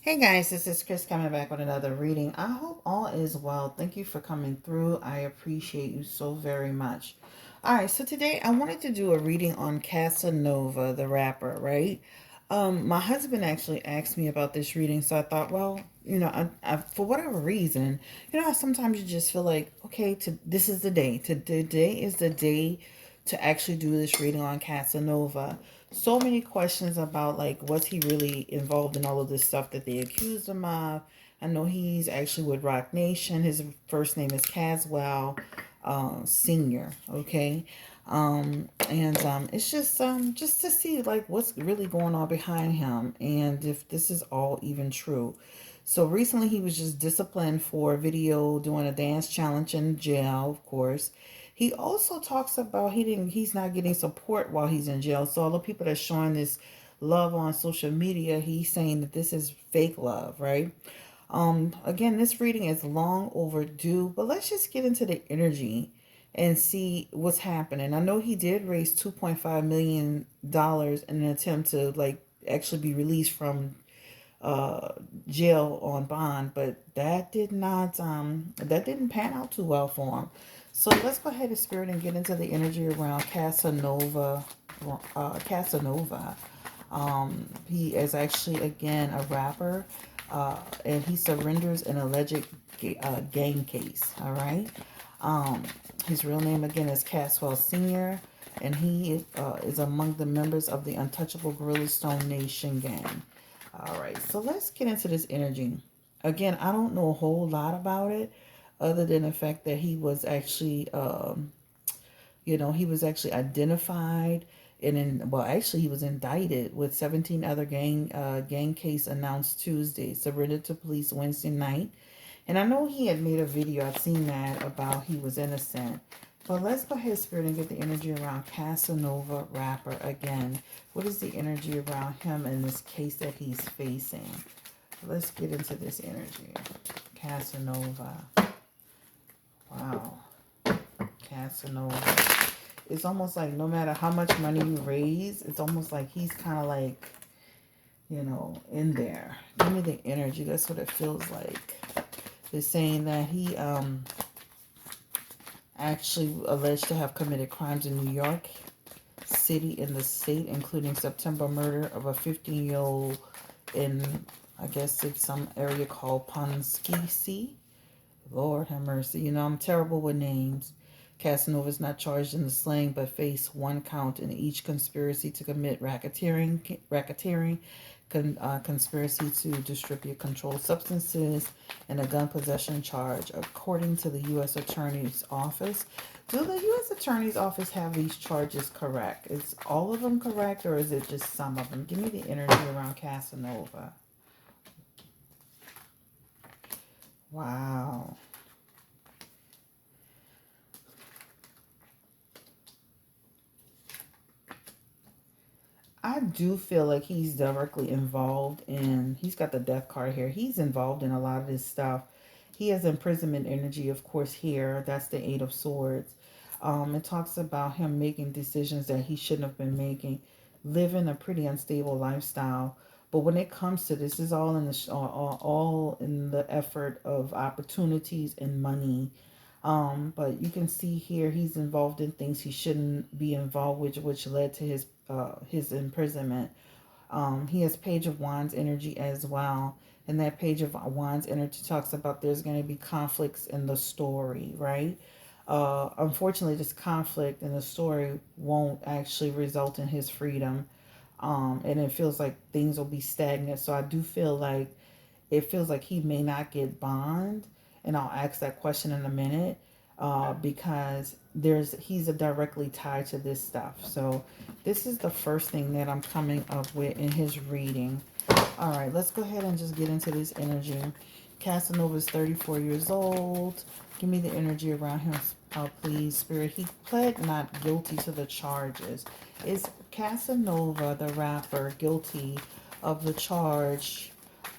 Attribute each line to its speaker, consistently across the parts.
Speaker 1: Hey guys, this is Chris coming back with another reading. I hope all is well. Thank you for coming through. I appreciate you so very much. All right, so today I wanted to do a reading on Casanova, the rapper, right? My husband actually asked me about this reading, so I thought, well, for whatever reason, sometimes you just feel like, okay, this is the day. Today is the day to actually do this reading on Casanova. So many questions about like was he really involved in all of this stuff that they accused him of. I know he's actually with Rock Nation. His first name is Caswell Senior. Okay, and it's just to see like what's really going on behind him and if this is all even true. So recently he was just disciplined for a video doing a dance challenge in jail, of course. He also talks about he's not getting support while he's in jail. So all the people that's showing this love on social media, he's saying that this is fake love, right? Again, this reading is long overdue, but let's just get into the energy and see what's happening. I know he did raise $2.5 million in an attempt to like actually be released from uh jail on bond, but that didn't pan out too well for him. So let's go ahead and spirit and get into the energy around Casanova. He is actually again a rapper, and he surrenders an alleged gang case. All right. um his real name again is Caswell Senior, and he is among the members of the untouchable Gorilla Stone Nation gang. All right, so let's get into this energy. Again, I don't know a whole lot about it other than the fact that he was actually, he was actually identified and actually he was indicted with 17 other gang case announced Tuesday, surrendered to police Wednesday night. And I know he had made a video, I've seen that, about he was innocent. But let's go ahead, Spirit, and get the energy around Casanova rapper again. What is the energy around him in this case that he's facing? Let's get into this energy. Casanova. Wow. Casanova. It's almost like no matter how much money you raise, it's almost like he's kind of like, in there. Give me the energy. That's what it feels like. They're saying that he actually alleged to have committed crimes in New York City in the state, including September murder of a 15-year-old in, I guess it's some area called Ponskisi. Lord have mercy. I'm terrible with names. Casanova is not charged in the slaying, but faced one count in each conspiracy to commit racketeering, conspiracy to distribute controlled substances, and a gun possession charge, according to the U.S. Attorney's Office. Do the U.S. Attorney's Office have these charges correct? Is all of them correct, or is it just some of them? Give me the energy around Casanova. Wow. I do feel like he's directly involved in, he's got the death card here. He's involved in a lot of this stuff. He has imprisonment energy, of course, here. That's the Eight of Swords. It talks about him making decisions that he shouldn't have been making, living a pretty unstable lifestyle. But when it comes to this, is all in the all in the effort of opportunities and money. But you can see here he's involved in things he shouldn't be involved with, which led to his imprisonment. He has Page of Wands energy as well. And that Page of Wands energy talks about there's going to be conflicts in the story, right? Unfortunately, this conflict in the story won't actually result in his freedom. And it feels like things will be stagnant. So I do feel like it feels like he may not get bond. And I'll ask that question in a minute, because he's directly tied to this stuff. So this is the first thing that I'm coming up with in his reading. All right, let's go ahead and just get into this energy. Casanova is 34 years old. Give me the energy around him, please, Spirit. He pled not guilty to the charges. Is Casanova, the rapper, guilty of the charge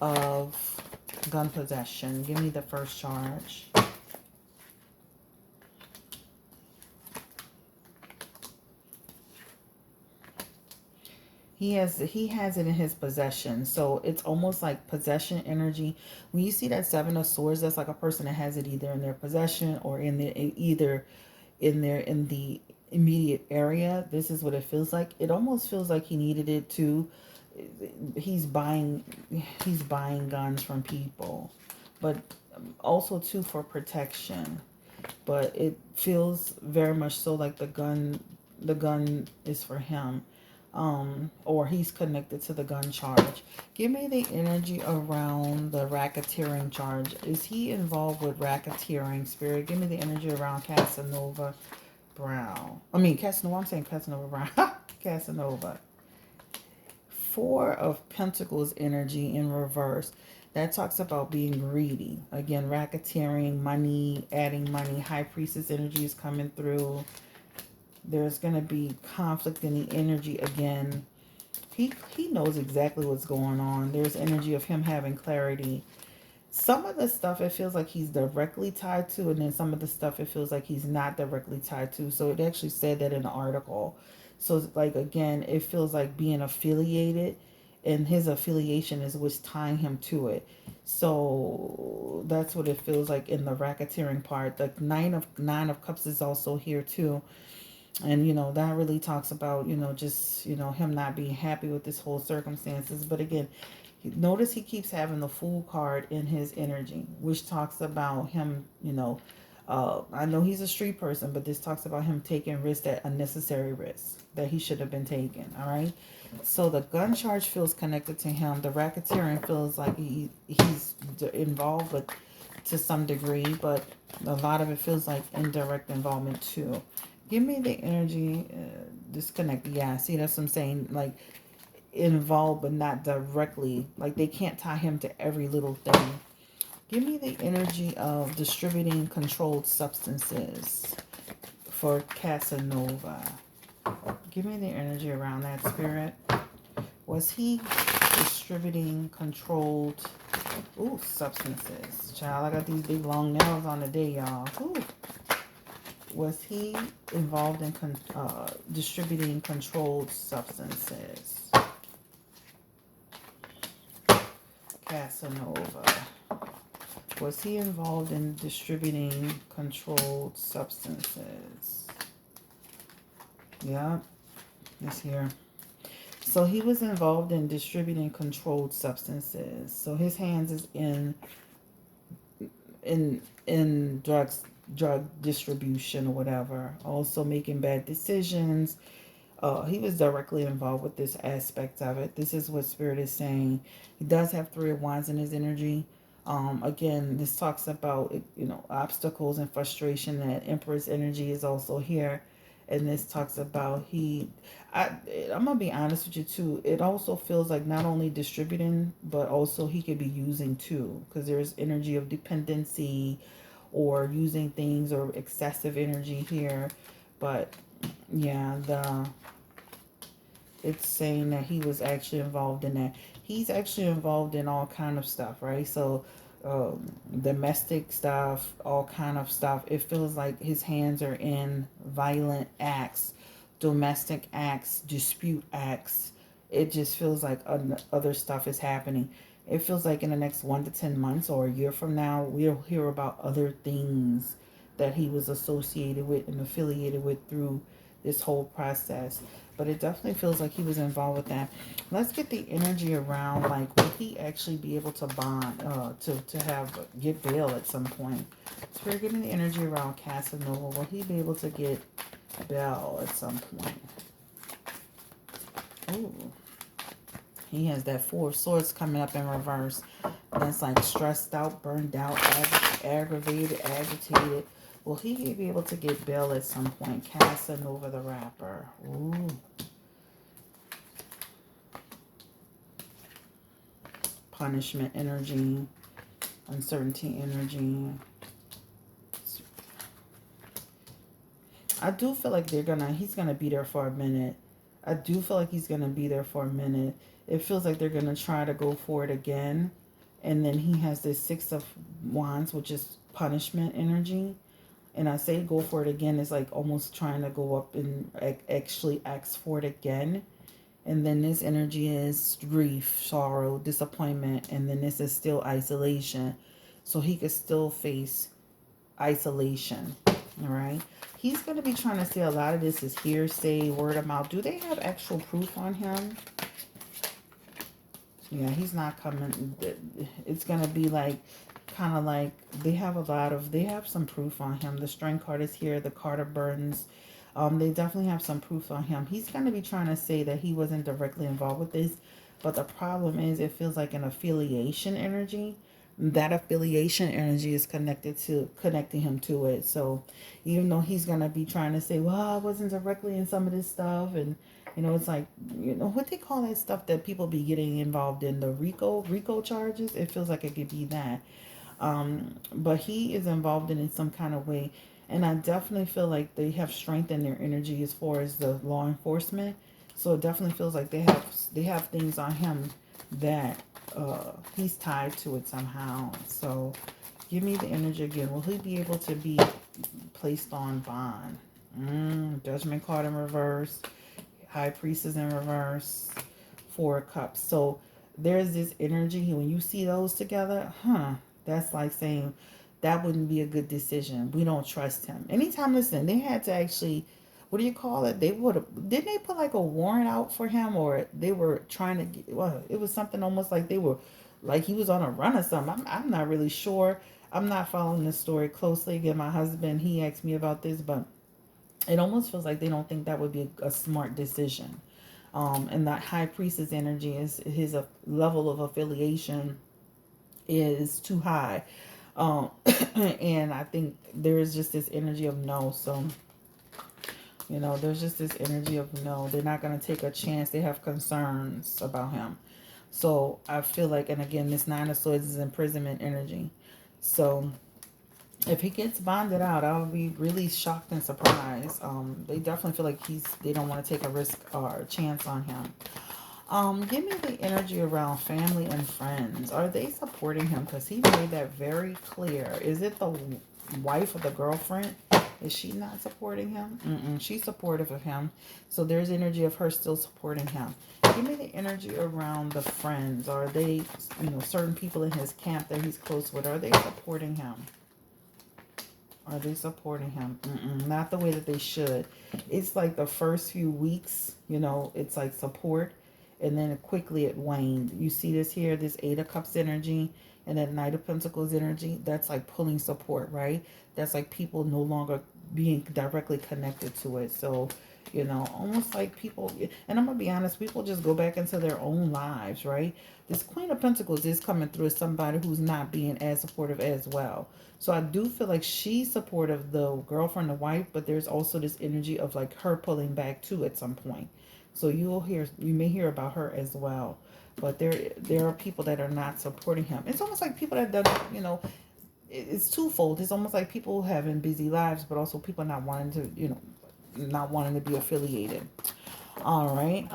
Speaker 1: of gun possession? Give me the first charge. He has it in his possession. So it's almost like possession energy. When you see that seven of swords, that's like a person that has it either in their possession or in their either in the immediate area. This is what it feels like. It almost feels like he needed it too. He's buying he's buying guns from people, but also too for protection. But it feels very much so like the gun is for him, or he's connected to the gun charge. Give me the energy around the racketeering charge. Is he involved with racketeering, spirit? Give me the energy around Casanova Brown. I mean Casanova. I'm saying Casanova Brown. Casanova. Four of Pentacles energy in reverse. That talks about being greedy. Again, racketeering, money, adding money. High Priestess energy is coming through. There's going to be conflict in the energy again. He knows exactly what's going on. There's energy of him having clarity. Some of the stuff it feels like he's directly tied to, and then some of the stuff it feels like he's not directly tied to. So it actually said that in the article. So it's like, again, it feels like being affiliated, and his affiliation is what's tying him to it. So that's what it feels like in the racketeering part. The nine of cups is also here too. And that really talks about just him not being happy with this whole circumstances. But again, notice he keeps having the Fool card in his energy, which talks about him. I know he's a street person, but this talks about him taking risks, that unnecessary risks that he should have been taking. All right. So the gun charge feels connected to him. The racketeering feels like he's involved, but to some degree, but a lot of it feels like indirect involvement too. Give me the energy, disconnect. Yeah, see, that's what I'm saying. Like, involved, but not directly. Like, they can't tie him to every little thing. Give me the energy of distributing controlled substances for Casanova. Give me the energy around that, spirit. Was he distributing controlled substances? Child, I got these big long nails on the day, y'all. Ooh. Was he involved in distributing controlled substances? Casanova. Was he involved in distributing controlled substances? Yeah, it's here. So he was involved in distributing controlled substances. So his hands is in drug distribution or whatever. Also making bad decisions. He was directly involved with this aspect of it. This is what Spirit is saying. He does have Three of Wands in his energy. Again, this talks about obstacles and frustration. That Empress energy is also here, and this talks about I'm gonna be honest with you too. It also feels like not only distributing, but also he could be using too, because there's energy of dependency, or using things, or excessive energy here. But yeah, it's saying that he was actually involved in that. He's actually involved in all kind of stuff, right? So domestic stuff, all kind of stuff. It feels like his hands are in violent acts, domestic acts, dispute acts. It just feels like other stuff is happening. It feels like in the next 1 to 10 months or a year from now, we'll hear about other things that he was associated with and affiliated with through this whole process. But it definitely feels like he was involved with that. Let's get the energy around, like, will he actually be able to bond, get bail at some point? Spirit, give me the energy around Casanova. Will he be able to get bail at some point? Ooh. He has that Four of Swords coming up in reverse. That's like stressed out, burned out, aggravated, agitated. Will he be able to get bail at some point? Casanova the Rapper. Ooh. Punishment energy. Uncertainty energy. I do feel like he's gonna be there for a minute. I do feel like he's gonna be there for a minute. It feels like they're gonna try to go for it again. And then he has this Six of Wands, which is punishment energy. And I say go for it again, it's like almost trying to go up and actually ask for it again. And then this energy is grief, sorrow, disappointment, and then this is still isolation. So he could still face isolation. All right. He's going to be trying to say a lot of this is hearsay, word of mouth. Do they have actual proof on him? Yeah, he's not coming. It's going to be like, kind of like, they have some proof on him. The Strength card is here. The card of burdens. They definitely have some proof on him. He's going to be trying to say that he wasn't directly involved with this. But the problem is it feels like an affiliation energy. That affiliation energy is connecting him to it. So even though he's going to be trying to say, well, I wasn't directly in some of this stuff, and it's like, what they call that stuff that people be getting involved in, the RICO charges. It feels like it could be that. But he is involved in some kind of way. And I definitely feel like they have strengthened their energy as far as the law enforcement. So it definitely feels like they have things on him that he's tied to it somehow. So give me the energy again. Will he be able to be placed on bond? Judgment card in reverse. High Priestess in reverse. Four of Cups. So there's this energy when you see those together, that's like saying that wouldn't be a good decision. We don't trust him. Anytime, listen, they had to actually, what do you call it? They would have, didn't they put like a warrant out for him, or they were trying to get, well, it was something almost like they were, like he was on a run or something. I'm not really sure. I'm not following the story closely. Again, my husband, he asked me about this, but it almost feels like they don't think that would be a smart decision. And that High Priestess energy is his level of affiliation is too high. Um, and I think there is just this energy of no. So, there's just this energy of no. They're not going to take a chance. They have concerns about him. So I feel like, and again, this Nine of Swords is imprisonment energy. So if he gets bonded out, I would be really shocked and surprised. They definitely feel like they don't want to take a risk or a chance on him. Give me the energy around family and friends. Are they supporting him? Because he made that very clear. Is it the wife or the girlfriend? Is she not supporting him? She's supportive of him. So there's energy of her still supporting him. Give me the energy around the friends. Are they, certain people in his camp that he's close with, are they supporting him? Are they supporting him? Not the way that they should. It's like the first few weeks, it's like support. And then quickly it waned. You see this here, this Eight of Cups energy and that Knight of Pentacles energy. That's like pulling support, right? That's like people no longer being directly connected to it. So, almost like people, and I'm going to be honest, people just go back into their own lives, right? This Queen of Pentacles is coming through as somebody who's not being as supportive as well. So I do feel like she's supportive, the girlfriend, the wife, but there's also this energy of like her pulling back too at some point. So you may hear about her as well. But there are people that are not supporting him. It's almost like people that don't, it's twofold. It's almost like people having busy lives, but also people not wanting to be affiliated. All right.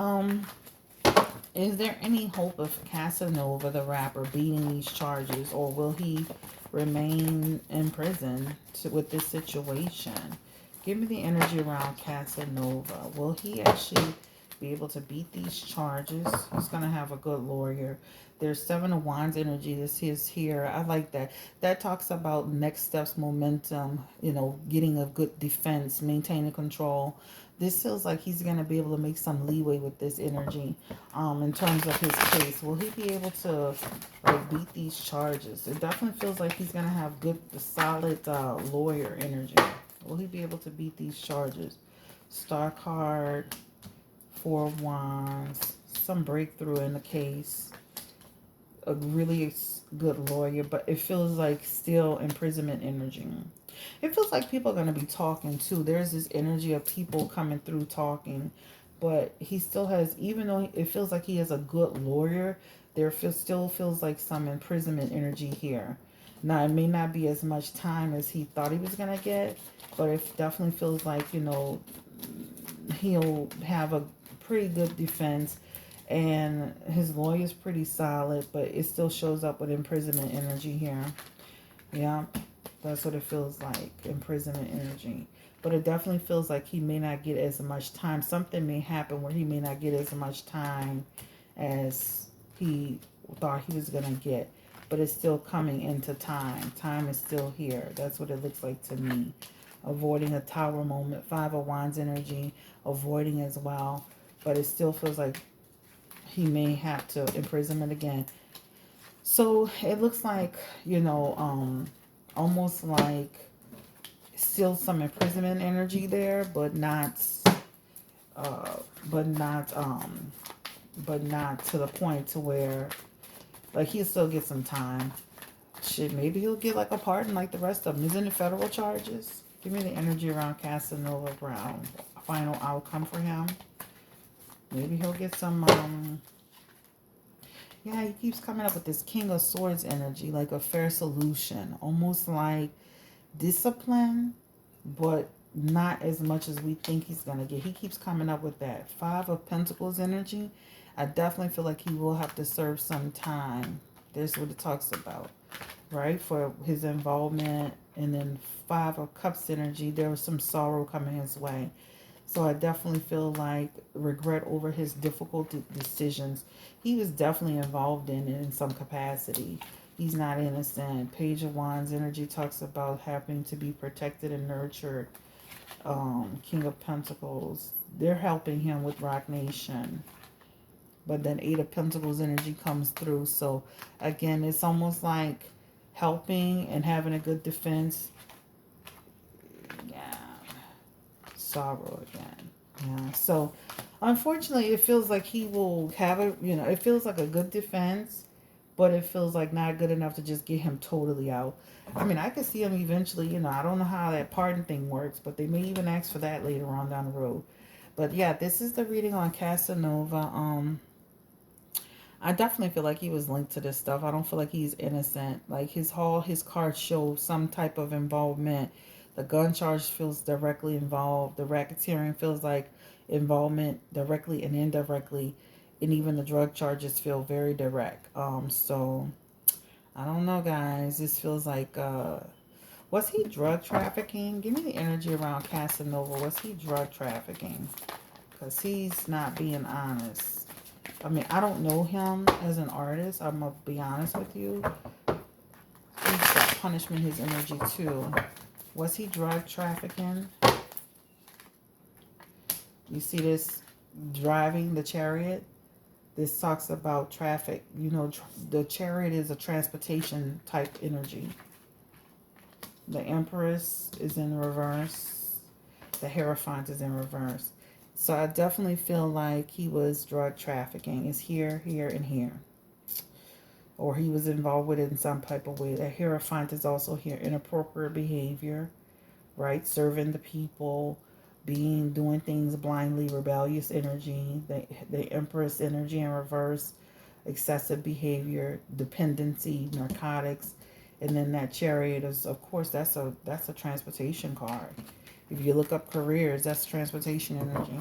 Speaker 1: Is there any hope of Casanova, the rapper, beating these charges, or will he remain in prison with this situation? Give me the energy around Casanova. Will he actually be able to beat these charges? He's going to have a good lawyer. There's Seven of Wands energy. This is here. I like that. That talks about next steps, momentum, getting a good defense, maintaining control. This feels like he's going to be able to make some leeway with this energy in terms of his case. Will he be able to beat these charges? It definitely feels like he's going to have good, solid lawyer energy. Will he be able to beat these charges? Star card, Four of Wands, some breakthrough in the case. A really good lawyer, but it feels like still imprisonment energy. It feels like people are going to be talking too. There's this energy of people coming through talking, but he still has, even though it feels like he has a good lawyer, still feels like some imprisonment energy here. Now, it may not be as much time as he thought he was going to get, but it definitely feels like, he'll have a pretty good defense. And his lawyer is pretty solid, but it still shows up with imprisonment energy here. Yeah. That's what it feels like, imprisonment energy. But it definitely feels like he may not get as much time. Something may happen where he may not get as much time as he thought he was going to get. But it's still coming into time. Time is still here. That's what it looks like to me. Avoiding a tower moment. Five of Wands energy. Avoiding as well. But it still feels like he may have to imprisonment again. So it looks like, almost like still some imprisonment energy there, uh, but not, um, but not to the point to where, like, he'll still get some time. Shit, maybe he'll get like a pardon like the rest of them. Isn't it federal charges? Give me the energy around Casanova Brown. Final outcome for him. Maybe he'll get some, yeah, he keeps coming up with this King of Swords energy, like a fair solution. Almost like discipline, but not as much as we think he's going to get. He keeps coming up with that. Five of Pentacles energy. I definitely feel like he will have to serve some time. There's what it talks about, right? For his involvement. And then Five of Cups energy. There was some sorrow coming his way. So I definitely feel like regret over his difficult decisions. He was definitely involved in it in some capacity. He's not innocent. Page of Wands energy talks about having to be protected and nurtured. King of Pentacles. They're helping him with Rock Nation. But then Eight of Pentacles energy comes through. So again, it's almost like helping and having a good defense. Yeah. Sorrow again. Yeah. So unfortunately, it feels like he will have it feels like a good defense, but it feels like not good enough to just get him totally out. I mean, I could see him eventually, I don't know how that pardon thing works, but they may even ask for that later on down the road. But yeah, this is the reading on Casanova. I definitely feel like he was linked to this stuff. I don't feel like he's innocent. Like his cards show some type of involvement. The gun charge feels directly involved. The racketeering feels like involvement directly and indirectly. And even the drug charges feel very direct. So I don't know, guys. This feels like was he drug trafficking? Give me the energy around Casanova. Was he drug trafficking? Because he's not being honest. I mean, I don't know him as an artist. I'm going to be honest with you. He's got punishment, his energy, too. Was he drug trafficking? You see this driving the chariot? This talks about traffic. The chariot is a transportation type energy. The Empress is in reverse. The Hierophant is in reverse. So I definitely feel like he was drug trafficking. It's here, here, and here. Or he was involved with it in some type of way. The Hierophant is also here. Inappropriate behavior, right? Serving the people, doing things blindly, rebellious energy. The Empress energy in reverse, excessive behavior, dependency, narcotics. And then that Chariot is, of course, that's a transportation card. If you look up careers, that's transportation energy.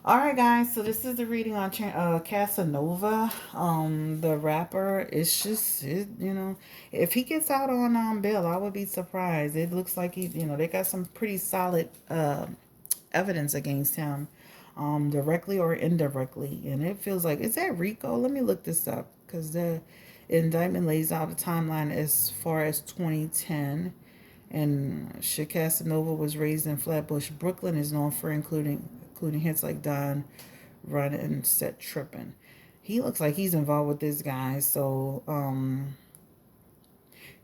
Speaker 1: All right, guys. So this is the reading on Casanova. The rapper. It's just, if he gets out on bail, I would be surprised. It looks like they got some pretty solid evidence against him, directly or indirectly, and it feels like, is that Rico? Let me look this up because the indictment lays out a timeline as far as 2010. And Casanova was raised in Flatbush, Brooklyn, is known for including hits like Don, Run, and Set Trippin'. He looks like he's involved with this guy. So,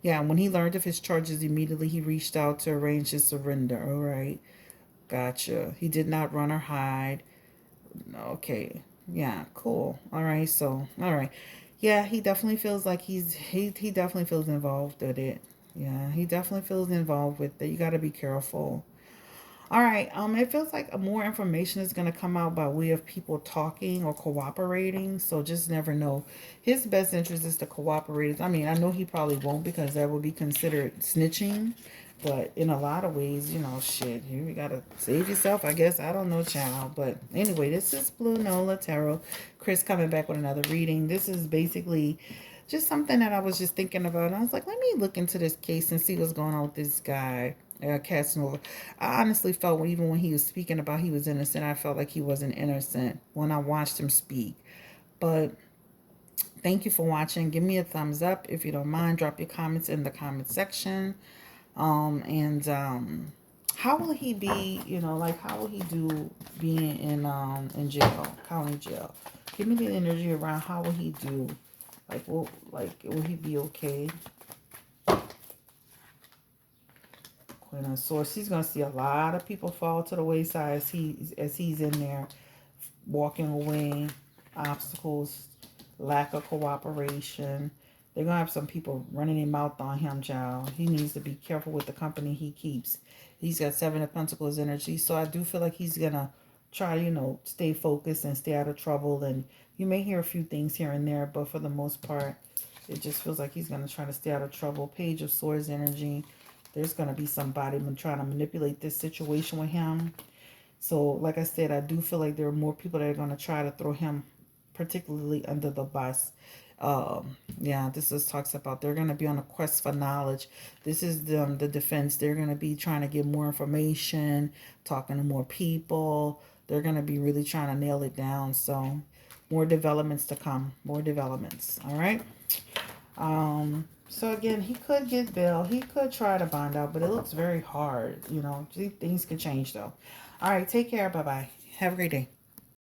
Speaker 1: yeah, when he learned of his charges, immediately he reached out to arrange his surrender. All right, gotcha. He did not run or hide. Okay, yeah, cool. All right, so, all right. Yeah, he definitely feels like he definitely feels involved with it. Yeah, he definitely feels involved with it. You got to be careful. All right. It feels like more information is going to come out by way of people talking or cooperating. So just never know. His best interest is to cooperate. I mean, I know he probably won't because that would be considered snitching. But in a lot of ways, shit, you got to save yourself, I guess. I don't know, child. But anyway, this is Blue Nola Tarot. Chris coming back with another reading. This is basically Just something that I was just thinking about. And I was like, let me look into this case and see what's going on with this guy, Casanova. I honestly felt even when he was speaking about he was innocent, I felt like he wasn't innocent when I watched him speak. But thank you for watching. Give me a thumbs up if you don't mind. Drop your comments in the comment section. And how will he be? You know, like how will he do being in jail, county jail? Give me the energy around how will he do? Will he be okay? Queen of Swords. He's gonna see a lot of people fall to the wayside as he's in there walking away, obstacles, lack of cooperation. They're gonna have some people running their mouth on him, child. He needs to be careful with the company he keeps. He's got Seven of Pentacles energy, so I do feel like he's gonna try, stay focused and stay out of trouble. And you may hear a few things here and there, but for the most part, it just feels like he's gonna try to stay out of trouble. Page of Swords energy. There's gonna be somebody trying to manipulate this situation with him. So, like I said, I do feel like there are more people that are going to try to throw him particularly under the bus. Yeah, this is talks about they're going to be on a quest for knowledge. This is the defense. They're going to be trying to get more information, talking to more people. They're going to be really trying to nail it down. So, more developments to come. More developments. All right. So again, he could get bail. He could try to bond out, but it looks very hard. Things could change though. All right, take care. Bye-bye. Have a great day.